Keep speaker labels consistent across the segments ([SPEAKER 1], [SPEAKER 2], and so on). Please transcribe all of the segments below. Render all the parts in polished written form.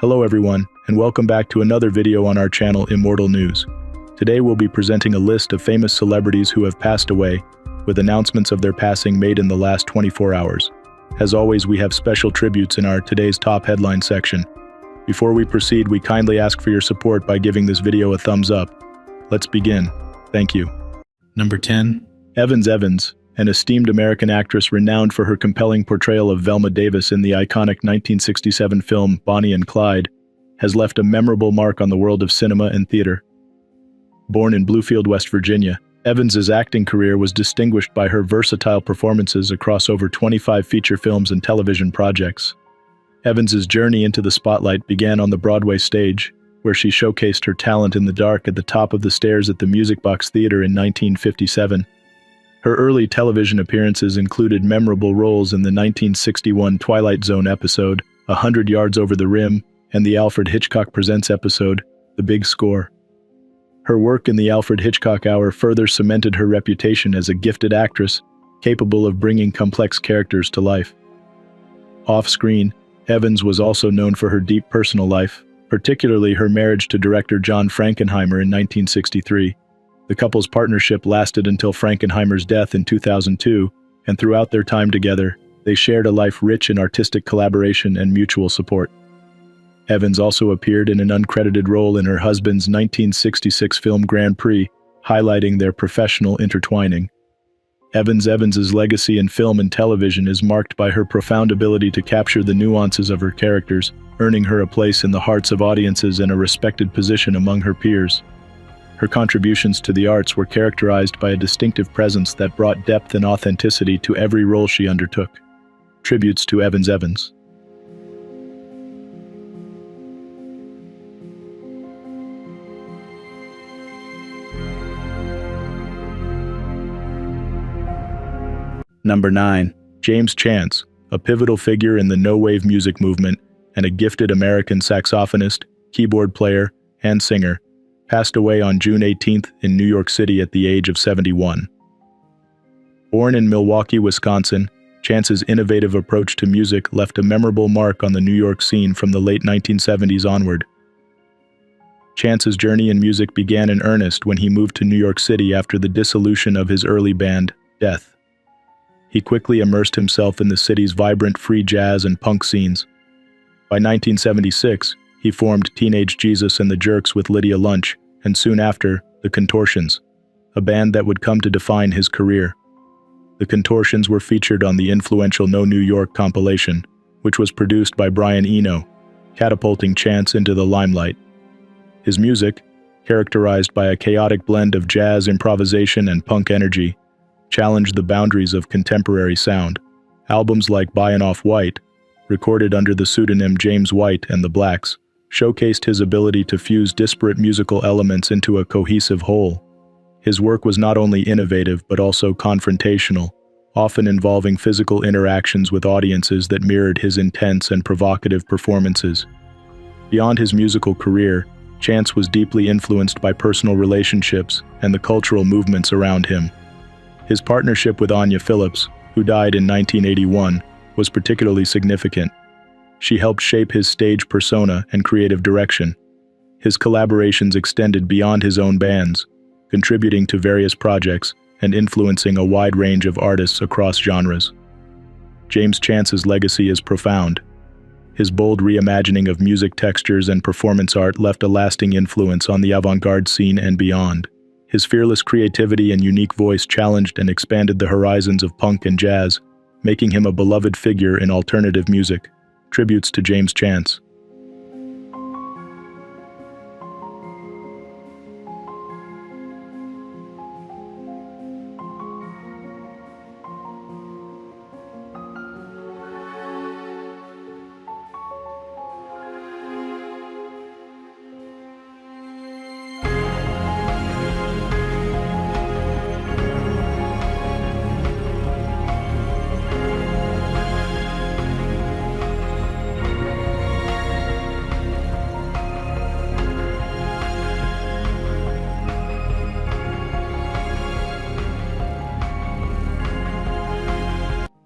[SPEAKER 1] Hello everyone, and welcome back to another video on our channel Immortal News. Today we'll be presenting a list of famous celebrities who have passed away, with announcements of their passing made in the last 24 hours. As always, we have special tributes in our Today's Top Headline section. Before we proceed, we kindly ask for your support by giving this video a thumbs up. Let's begin. Thank you.
[SPEAKER 2] Number 10.
[SPEAKER 1] Evans, an esteemed American actress renowned for her compelling portrayal of Velma Davis in the iconic 1967 film Bonnie and Clyde, has left a memorable mark on the world of cinema and theater. Born in Bluefield, West Virginia, Evans's acting career was distinguished by her versatile performances across over 25 feature films and television projects. Evans's journey into the spotlight began on the Broadway stage, where she showcased her talent in the dark at the top of the stairs at the Music Box Theater in 1957. Her early television appearances included memorable roles in the 1961 Twilight Zone episode, 100 Yards Over the Rim, and the Alfred Hitchcock Presents episode, The Big Score. Her work in the Alfred Hitchcock Hour further cemented her reputation as a gifted actress, capable of bringing complex characters to life. Off-screen, Evans was also known for her deep personal life, particularly her marriage to director John Frankenheimer in 1963. The couple's partnership lasted until Frankenheimer's death in 2002, and throughout their time together, they shared a life rich in artistic collaboration and mutual support. Evans also appeared in an uncredited role in her husband's 1966 film Grand Prix, highlighting their professional intertwining. Evans's legacy in film and television is marked by her profound ability to capture the nuances of her characters, earning her a place in the hearts of audiences and a respected position among her peers. Her contributions to the arts were characterized by a distinctive presence that brought depth and authenticity to every role she undertook. Tributes to Evans. Number 9. James Chance, a pivotal figure in the no-wave music movement and a gifted American saxophonist, keyboard player, and singer, passed away on June 18th in New York City at the age of 71. Born in Milwaukee, Wisconsin, Chance's innovative approach to music left a memorable mark on the New York scene from the late 1970s onward. Chance's journey in music began in earnest when he moved to New York City after the dissolution of his early band, Death. He quickly immersed himself in the city's vibrant free jazz and punk scenes. By 1976, he formed Teenage Jesus and the Jerks with Lydia Lunch, and soon after, The Contortions, a band that would come to define his career. The Contortions were featured on the influential No New York compilation, which was produced by Brian Eno, catapulting Chance into the limelight. His music, characterized by a chaotic blend of jazz improvisation and punk energy, challenged the boundaries of contemporary sound. Albums like Buyin' Off White, recorded under the pseudonym James White and the Blacks, showcased his ability to fuse disparate musical elements into a cohesive whole. His work was not only innovative but also confrontational, often involving physical interactions with audiences that mirrored his intense and provocative performances. Beyond his musical career, Chance was deeply influenced by personal relationships and the cultural movements around him. His partnership with Anya Phillips, who died in 1981, was particularly significant. She helped shape his stage persona and creative direction. His collaborations extended beyond his own bands, contributing to various projects and influencing a wide range of artists across genres. James Chance's legacy is profound. His bold reimagining of music textures and performance art left a lasting influence on the avant-garde scene and beyond. His fearless creativity and unique voice challenged and expanded the horizons of punk and jazz, making him a beloved figure in alternative music. Tributes to James Chance.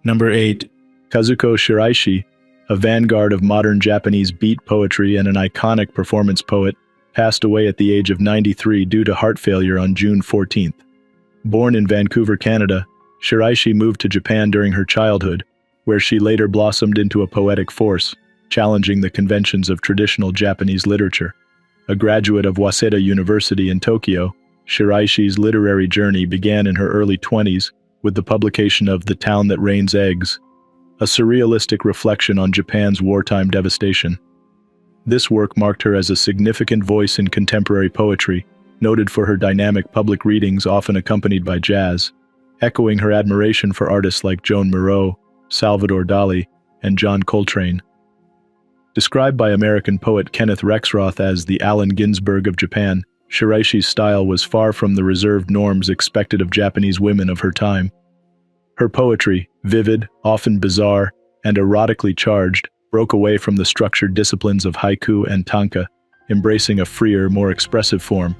[SPEAKER 1] Number 8. Kazuko Shiraishi, a vanguard of modern Japanese beat poetry and an iconic performance poet, passed away at the age of 93 due to heart failure on June 14th. Born in Vancouver, Canada, Shiraishi moved to Japan during her childhood, where she later blossomed into a poetic force, challenging the conventions of traditional Japanese literature. A graduate of Waseda University in Tokyo, Shiraishi's literary journey began in her early 20s with the publication of The Town That Rains Eggs, a surrealistic reflection on Japan's wartime devastation. This work marked her as a significant voice in contemporary poetry, noted for her dynamic public readings often accompanied by jazz, echoing her admiration for artists like Joan Moreau, Salvador Dali, and John Coltrane. Described by American poet Kenneth Rexroth as the Allen Ginsberg of Japan, Shiraishi's style was far from the reserved norms expected of Japanese women of her time. Her poetry, vivid, often bizarre, and erotically charged, broke away from the structured disciplines of haiku and tanka, embracing a freer, more expressive form.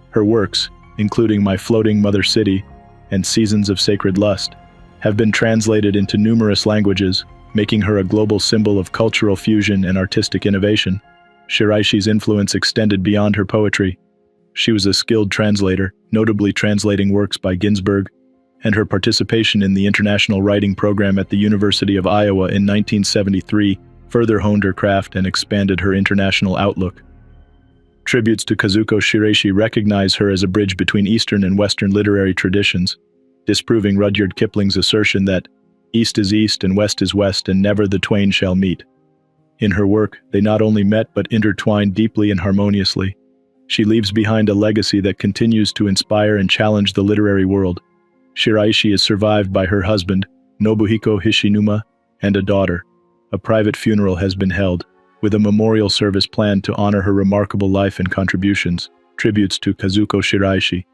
[SPEAKER 1] Her works, including My Floating Mother City and Seasons of Sacred Lust, have been translated into numerous languages, making her a global symbol of cultural fusion and artistic innovation. Shiraishi's influence extended beyond her poetry. She was a skilled translator, notably translating works by Ginsberg, and her participation in the International Writing Program at the University of Iowa in 1973 further honed her craft and expanded her international outlook. Tributes to Kazuko Shiraishi recognize her as a bridge between Eastern and Western literary traditions, disproving Rudyard Kipling's assertion that East is East and West is West and never the twain shall meet. In her work, they not only met but intertwined deeply and harmoniously. She leaves behind a legacy that continues to inspire and challenge the literary world. Shiraishi is survived by her husband, Nobuhiko Hishinuma, and a daughter. A private funeral has been held, with a memorial service planned to honor her remarkable life and contributions. Tributes to Kazuko Shiraishi.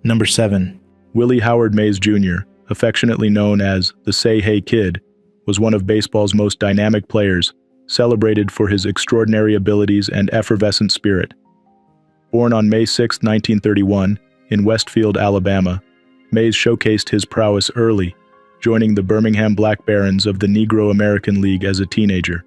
[SPEAKER 1] Number 7. Willie Howard Mays Jr., affectionately known as the Say Hey Kid, was one of baseball's most dynamic players, celebrated for his extraordinary abilities and effervescent spirit. Born on May 6, 1931, in Westfield, Alabama, Mays showcased his prowess early, joining the Birmingham Black Barons of the Negro American League as a teenager.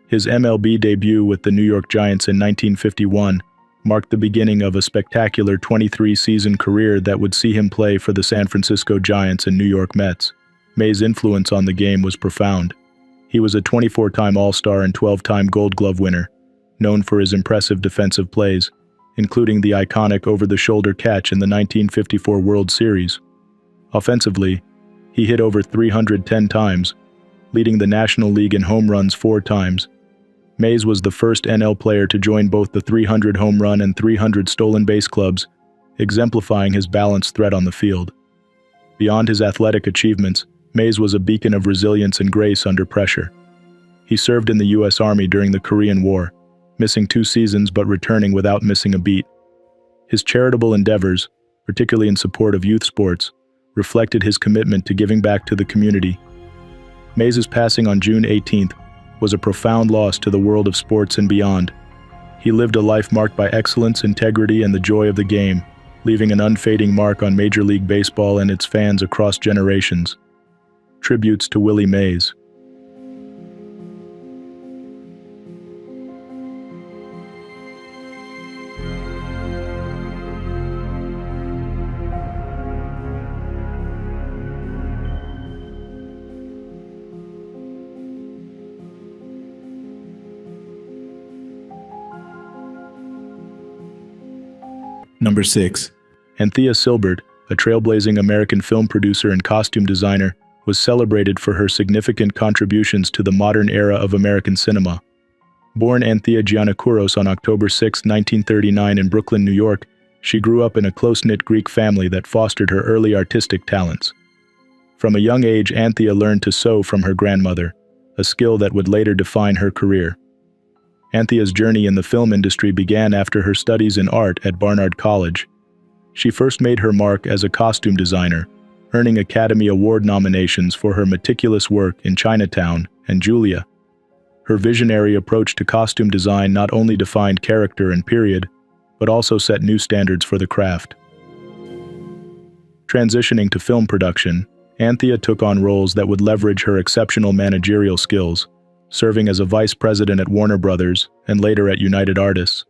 [SPEAKER 1] His MLB debut with the New York Giants in 1951 marked the beginning of a spectacular 23-season career that would see him play for the San Francisco Giants and New York Mets. Mays' influence on the game was profound. He was a 24-time All-Star and 12-time Gold Glove winner, known for his impressive defensive plays, including the iconic over-the-shoulder catch in the 1954 World Series. Offensively, he hit over 310 times, leading the National League in home runs 4 times. Mays was the first NL player to join both the 300 home run and 300 stolen base clubs, exemplifying his balanced threat on the field. Beyond his athletic achievements, Mays was a beacon of resilience and grace under pressure. He served in the U.S. Army during the Korean War, missing 2 seasons but returning without missing a beat. His charitable endeavors, particularly in support of youth sports, reflected his commitment to giving back to the community. Mays' passing on June 18th was a profound loss to the world of sports and beyond. He lived a life marked by excellence, integrity, and the joy of the game, leaving an unfading mark on Major League Baseball and its fans across generations. Tributes to Willie Mays. Number 6. Anthia Silbert, a trailblazing American film producer and costume designer, was celebrated for her significant contributions to the modern era of American cinema. Born Anthia Giannakouros on October 6, 1939 in Brooklyn, New York, she grew up in a close-knit Greek family that fostered her early artistic talents. From a young age, Anthia learned to sew from her grandmother, a skill that would later define her career. Anthia's journey in the film industry began after her studies in art at Barnard College. She first made her mark as a costume designer, earning Academy Award nominations for her meticulous work in Chinatown and Julia. Her visionary approach to costume design not only defined character and period, but also set new standards for the craft. Transitioning to film production, Anthia took on roles that would leverage her exceptional managerial skills, serving as a vice president at Warner Brothers and later at United Artists.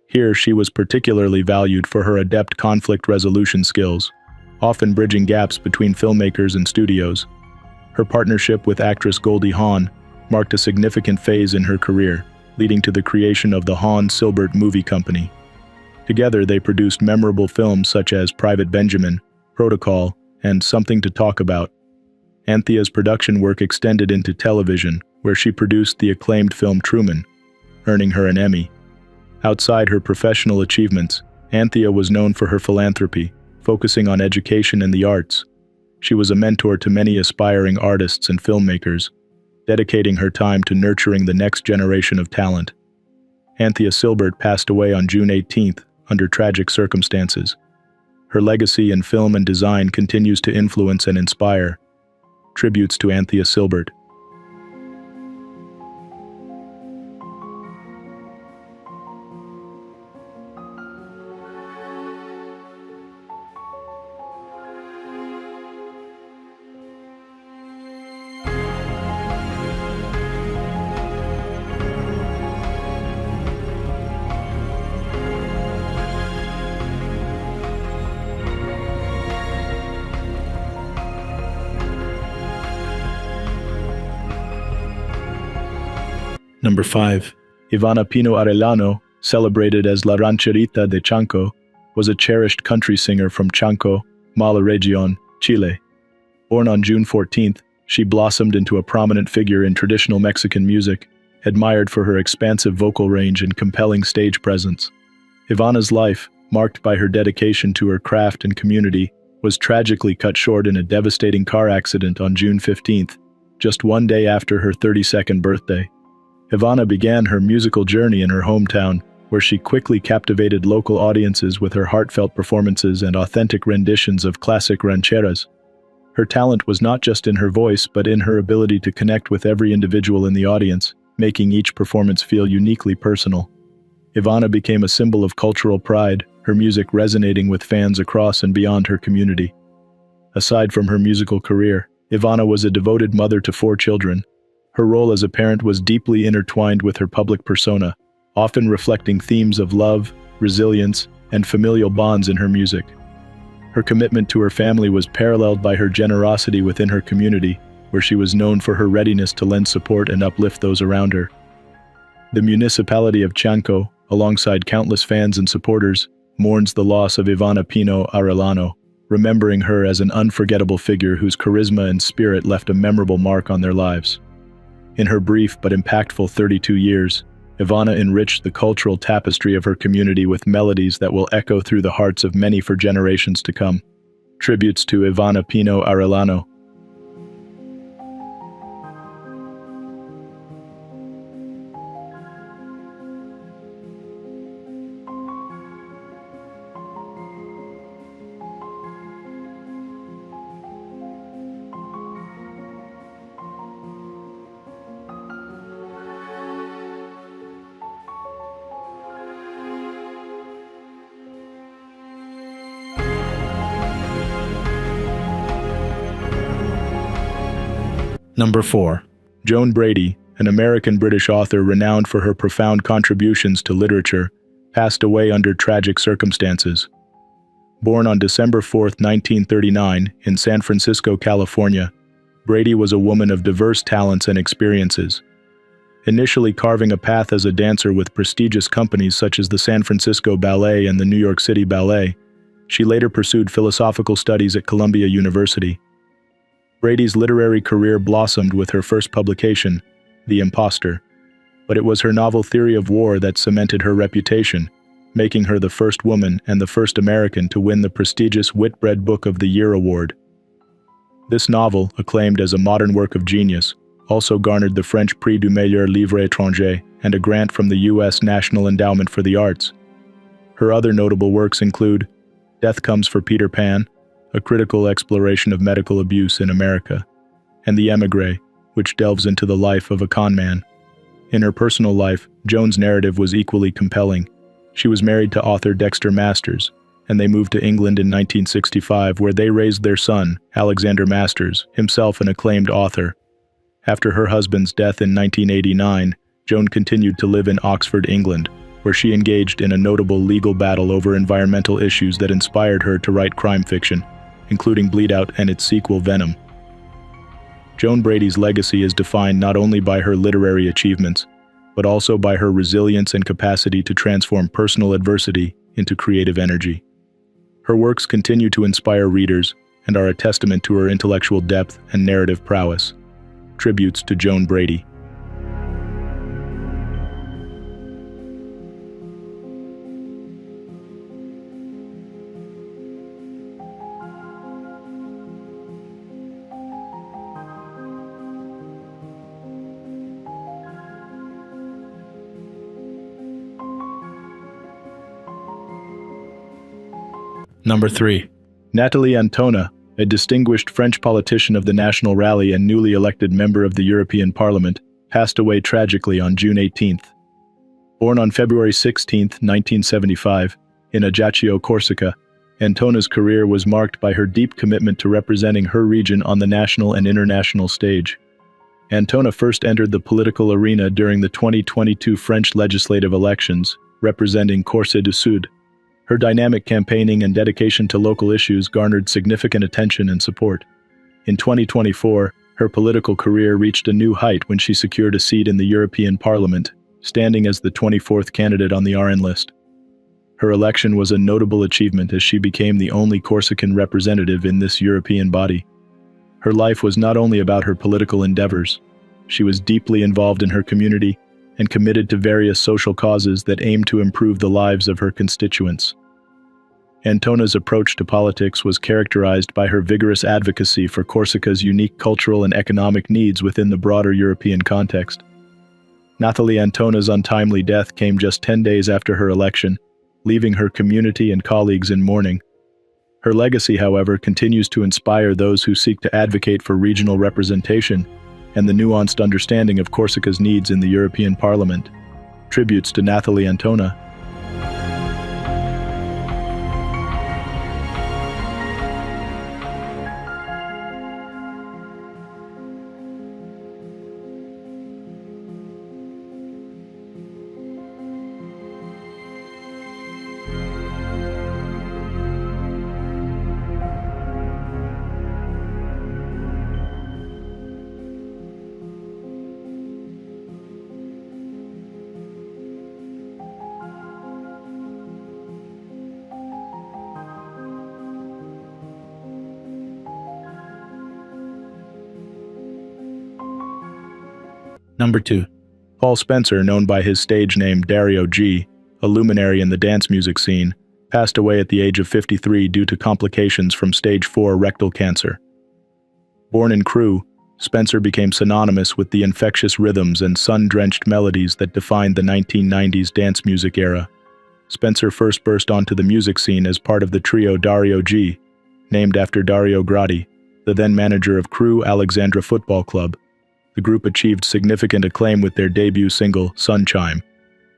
[SPEAKER 1] Here, she was particularly valued for her adept conflict resolution skills, often bridging gaps between filmmakers and studios. Her partnership with actress Goldie Hawn marked a significant phase in her career, leading to the creation of the Hawn-Silbert Movie Company. Together, they produced memorable films such as Private Benjamin, Protocol, and Something to Talk About. Anthia's production work extended into television, where she produced the acclaimed film Truman, earning her an Emmy. Outside her professional achievements, Anthia was known for her philanthropy, focusing on education and the arts. She was a mentor to many aspiring artists and filmmakers, dedicating her time to nurturing the next generation of talent. Anthia Silbert passed away on June 18th under tragic circumstances. Her legacy in film and design continues to influence and inspire. Tributes to Anthia Silbert. Number 5. Ivana Pino Arellano, celebrated as La Rancherita de Chanco, was a cherished country singer from Chanco, Mala Region, Chile. Born on June 14th, she blossomed into a prominent figure in traditional Mexican music, admired for her expansive vocal range and compelling stage presence. Ivana's life, marked by her dedication to her craft and community, was tragically cut short in a devastating car accident on June 15th, just one day after her 32nd birthday. Ivana began her musical journey in her hometown, where she quickly captivated local audiences with her heartfelt performances and authentic renditions of classic rancheras. Her talent was not just in her voice, but in her ability to connect with every individual in the audience, making each performance feel uniquely personal. Ivana became a symbol of cultural pride, her music resonating with fans across and beyond her community. Aside from her musical career, Ivana was a devoted mother to 4 children. Her role as a parent was deeply intertwined with her public persona, often reflecting themes of love, resilience, and familial bonds in her music. Her commitment to her family was paralleled by her generosity within her community, where she was known for her readiness to lend support and uplift those around her. The municipality of Chanco, alongside countless fans and supporters, mourns the loss of Ivana Pino Arellano, remembering her as an unforgettable figure whose charisma and spirit left a memorable mark on their lives. In her brief but impactful 32 years, Ivana enriched the cultural tapestry of her community with melodies that will echo through the hearts of many for generations to come. Tributes to Ivana Pino Arellano. Number 4. Joan Brady, an American-British author renowned for her profound contributions to literature, passed away under tragic circumstances. Born on December 4, 1939, in San Francisco, California, Brady was a woman of diverse talents and experiences. Initially carving a path as a dancer with prestigious companies such as the San Francisco Ballet and the New York City Ballet, she later pursued philosophical studies at Columbia University. Brady's literary career blossomed with her first publication, The Imposter, but it was her novel theory of war that cemented her reputation, making her the first woman and the first American to win the prestigious Whitbread Book of the Year award. This novel, acclaimed as a modern work of genius, also garnered the French Prix du Meilleur Livre Étranger and a grant from the U.S. National Endowment for the Arts. Her other notable works include Death Comes for Peter Pan, a critical exploration of medical abuse in America, and The Emigre, which delves into the life of a con man. In her personal life, Joan's narrative was equally compelling. She was married to author Dexter Masters, and they moved to England in 1965, where they raised their son, Alexander Masters, himself an acclaimed author. After her husband's death in 1989, Joan continued to live in Oxford, England, where she engaged in a notable legal battle over environmental issues that inspired her to write crime fiction, including Bleed Out and its sequel Venom. Joan Brady's legacy is defined not only by her literary achievements, but also by her resilience and capacity to transform personal adversity into creative energy. Her works continue to inspire readers and are a testament to her intellectual depth and narrative prowess. Tributes to Joan Brady. Number 3. Nathalie Antona, a distinguished French politician of the National Rally and newly elected member of the European Parliament, passed away tragically on June 18. Born on February 16, 1975, in Ajaccio, Corsica, Antona's career was marked by her deep commitment to representing her region on the national and international stage. Antona first entered the political arena during the 2022 French legislative elections, representing Corse du Sud. Her dynamic campaigning and dedication to local issues garnered significant attention and support. In 2024, her political career reached a new height when she secured a seat in the European Parliament, standing as the 24th candidate on the RN list. Her election was a notable achievement as she became the only Corsican representative in this European body. Her life was not only about her political endeavors. She was deeply involved in her community and committed to various social causes that aimed to improve the lives of her constituents. Antona's approach to politics was characterized by her vigorous advocacy for Corsica's unique cultural and economic needs within the broader European context. Nathalie Antona's untimely death came just 10 days after her election, leaving her community and colleagues in mourning. Her legacy, however, continues to inspire those who seek to advocate for regional representation and the nuanced understanding of Corsica's needs in the European Parliament. Tributes to Nathalie Antona. Number 2. Paul Spencer, known by his stage name Dario G., a luminary in the dance music scene, passed away at the age of 53 due to complications from stage 4 rectal cancer. Born in Crewe, Spencer became synonymous with the infectious rhythms and sun-drenched melodies that defined the 1990s dance music era. Spencer first burst onto the music scene as part of the trio Dario G., named after Dario Gradi, the then manager of Crewe Alexandra Football Club. The group achieved significant acclaim with their debut single, Sunchime,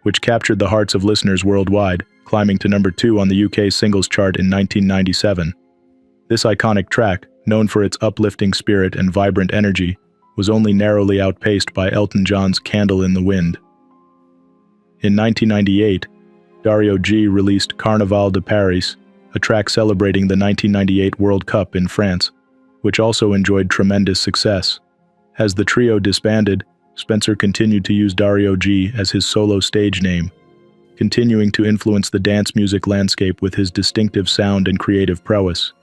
[SPEAKER 1] which captured the hearts of listeners worldwide, climbing to number 2 on the UK singles chart in 1997. This iconic track, known for its uplifting spirit and vibrant energy, was only narrowly outpaced by Elton John's Candle in the Wind. In 1998, Dario G released Carnaval de Paris, a track celebrating the 1998 World Cup in France, which also enjoyed tremendous success. As the trio disbanded, Spencer continued to use Dario G as his solo stage name, continuing to influence the dance music landscape with his distinctive sound and creative prowess.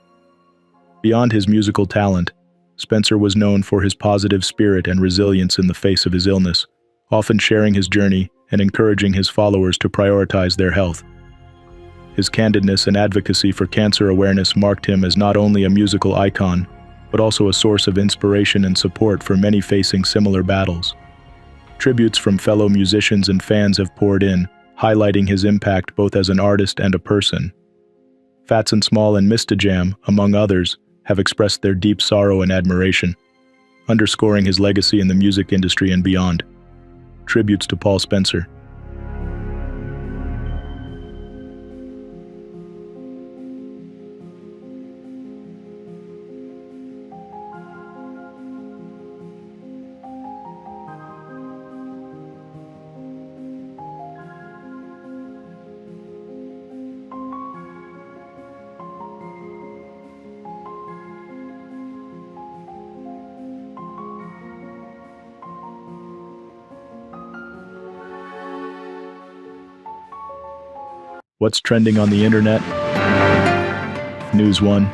[SPEAKER 1] Beyond his musical talent, Spencer was known for his positive spirit and resilience in the face of his illness, often sharing his journey and encouraging his followers to prioritize their health. His candidness and advocacy for cancer awareness marked him as not only a musical icon, but also a source of inspiration and support for many facing similar battles. Tributes from fellow musicians and fans have poured in, highlighting his impact both as an artist and a person. Fats and Small and Mista Jam, among others, have expressed their deep sorrow and admiration, underscoring his legacy in the music industry and beyond. Tributes to Paul Spencer. What's trending on the internet? News 1.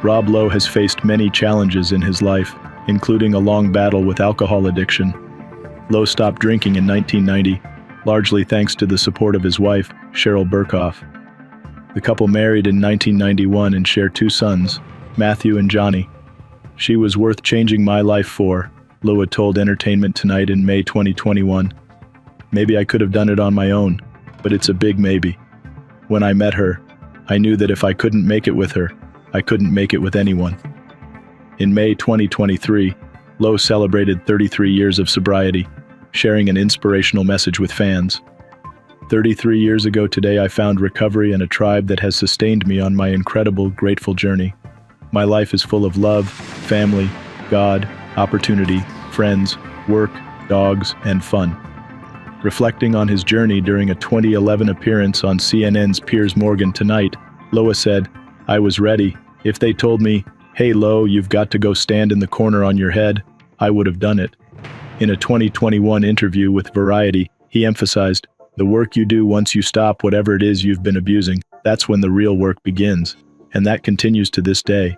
[SPEAKER 1] Rob Lowe has faced many challenges in his life, including a long battle with alcohol addiction. Lowe stopped drinking in 1990, largely thanks to the support of his wife, Cheryl Burkhoff. The couple married in 1991 and share 2 sons, Matthew and Johnny. "She was worth changing my life for," Lowe told Entertainment Tonight in May 2021. "Maybe I could have done it on my own, but it's a big maybe. When I met her, I knew that if I couldn't make it with her, I couldn't make it with anyone." In May 2023, Lowe celebrated 33 years of sobriety, sharing an inspirational message with fans. 33 years ago today, I found recovery and a tribe that has sustained me on my incredible, grateful journey. My life is full of love, family, God, opportunity, friends, work, dogs, and fun. Reflecting on his journey during a 2011 appearance on CNN's Piers Morgan Tonight, Lowe said, "I was ready. If they told me, 'Hey Lowe, you've got to go stand in the corner on your head,' I would have done it." In a 2021 interview with Variety, he emphasized, "The work you do once you stop whatever it is you've been abusing, that's when the real work begins." And that continues to this day.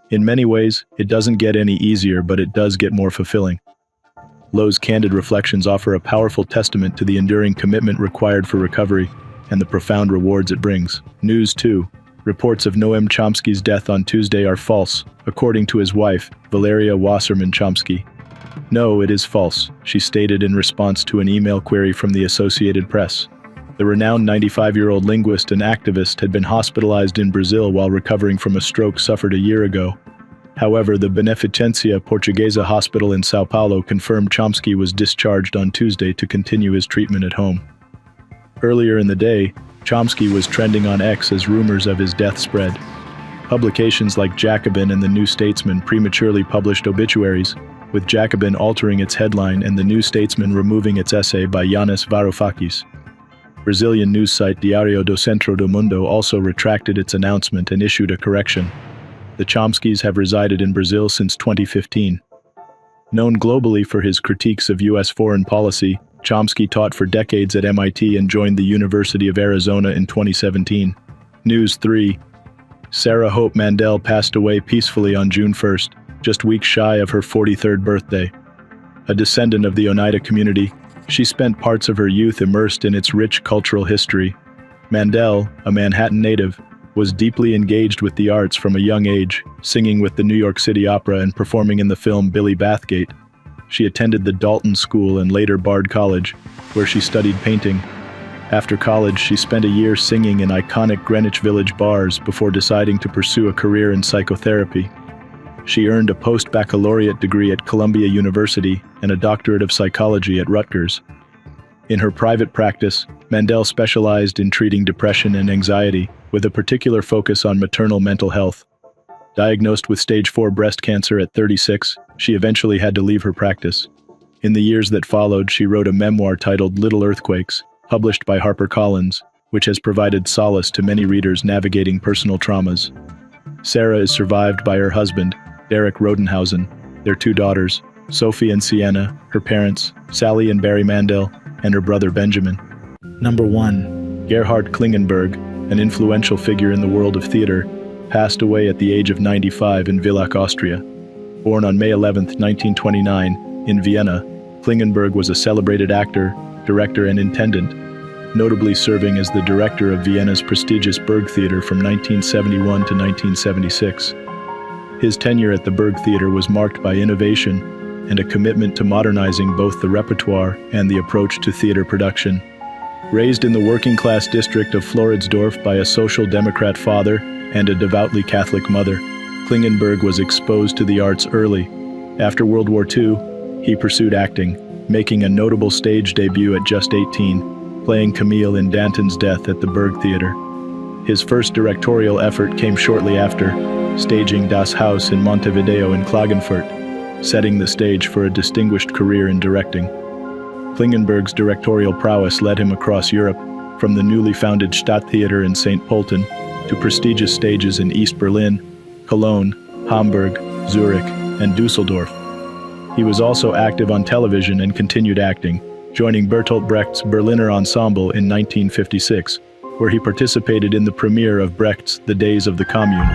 [SPEAKER 1] In many ways, it doesn't get any easier, but it does get more fulfilling. Lowe's candid reflections offer a powerful testament to the enduring commitment required for recovery and the profound rewards it brings. News 2. Reports of Noam Chomsky's death on Tuesday are false, according to his wife, Valeria Wasserman Chomsky. "No, it is false," she stated in response to an email query from the Associated Press. The renowned 95-year-old linguist and activist had been hospitalized in Brazil while recovering from a stroke suffered a year ago. However, the Beneficencia Portuguesa Hospital in São Paulo confirmed Chomsky was discharged on Tuesday to continue his treatment at home. Earlier in the day, Chomsky was trending on X as rumors of his death spread. Publications like Jacobin and The New Statesman prematurely published obituaries, with Jacobin altering its headline and The New Statesman removing its essay by Yanis Varoufakis. Brazilian news site Diário do Centro do Mundo also retracted its announcement and issued a correction. The Chomskys have resided in Brazil since 2015. Known globally for his critiques of U.S. foreign policy, Chomsky taught for decades at MIT and joined the University of Arizona in 2017. News 3. Sarah Hope Mandel passed away peacefully on June 1st, just weeks shy of her 43rd birthday. A descendant of the Oneida community, she spent parts of her youth immersed in its rich cultural history. Mandel, a Manhattan native, was deeply engaged with the arts from a young age, singing with the New York City Opera and performing in the film Billy Bathgate. She attended the Dalton School and later Bard College, where she studied painting. After college, she spent a year singing in iconic Greenwich Village bars before deciding to pursue a career in psychotherapy. She earned a post-baccalaureate degree at Columbia University and a doctorate of psychology at Rutgers. In her private practice, Mandel specialized in treating depression and anxiety, with a particular focus on maternal mental health. Diagnosed with stage 4 breast cancer at 36, she eventually had to leave her practice. In the years that followed, she wrote a memoir titled Little Earthquakes, published by HarperCollins, which has provided solace to many readers navigating personal traumas. Sarah is survived by her husband, Derek Rodenhausen, their 2 daughters, Sophie and Sienna, her parents, Sally and Barry Mandel, and her brother Benjamin. Number 1. Gerhard Klingenberg, an influential figure in the world of theater, passed away at the age of 95 in Villach, Austria. Born on May 11, 1929, in Vienna, Klingenberg was a celebrated actor, director, and intendant, notably serving as the director of Vienna's prestigious Burg Theater from 1971 to 1976. His tenure at the Burg Theater was marked by innovation and a commitment to modernizing both the repertoire and the approach to theater production. Raised in the working-class district of Floridsdorf by a social democrat father and a devoutly Catholic mother, Klingenberg was exposed to the arts early. After World War II, he pursued acting, making a notable stage debut at just 18, playing Camille in Danton's Death at the Burg Theater. His first directorial effort came shortly after, staging Das Haus in Montevideo in Klagenfurt, setting the stage for a distinguished career in directing. Klingenberg's directorial prowess led him across Europe, from the newly founded Stadttheater in St. Pölten to prestigious stages in East Berlin, Cologne, Hamburg, Zurich, and Dusseldorf. He was also active on television and continued acting, joining Bertolt Brecht's Berliner Ensemble in 1956, where he participated in the premiere of Brecht's The Days of the Commune.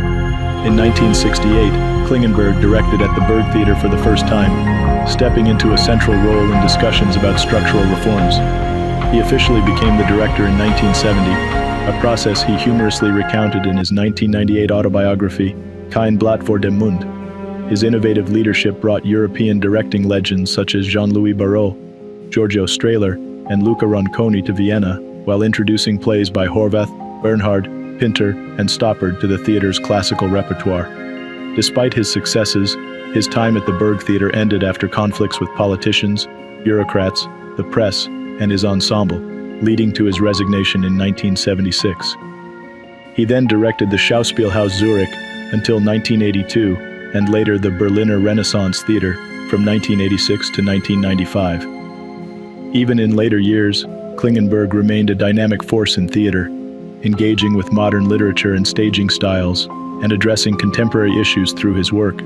[SPEAKER 1] In 1968, Klingenberg directed at the Burg Theater for the first time, stepping into a central role in discussions about structural reforms. He officially became the director in 1970, a process he humorously recounted in his 1998 autobiography, Kein Blatt vor dem Mund. His innovative leadership brought European directing legends such as Jean-Louis Barrault, Giorgio Strehler, and Luca Ronconi to Vienna, while introducing plays by Horvath, Bernhard, Pinter, and Stoppard to the theater's classical repertoire. Despite his successes, his time at the Burg Theater ended after conflicts with politicians, bureaucrats, the press, and his ensemble, leading to his resignation in 1976. He then directed the Schauspielhaus Zurich until 1982, and later the Berliner Renaissance Theater from 1986 to 1995. Even in later years, Klingenberg remained a dynamic force in theater, engaging with modern literature and staging styles, and addressing contemporary issues through his work.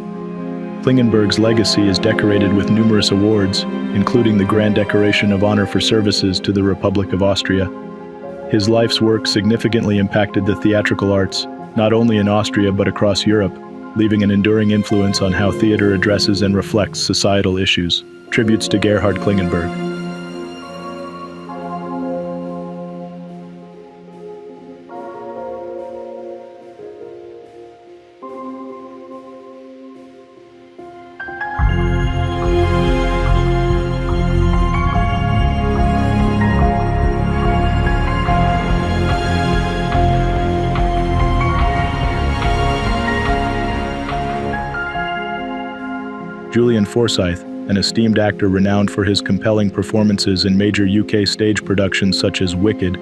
[SPEAKER 1] Klingenberg's legacy is decorated with numerous awards, including the Grand Decoration of Honor for Services to the Republic of Austria. His life's work significantly impacted the theatrical arts, not only in Austria but across Europe, leaving an enduring influence on how theater addresses and reflects societal issues. Tributes to Gerhard Klingenberg. Julian Forsyth, an esteemed actor renowned for his compelling performances in major UK stage productions such as Wicked,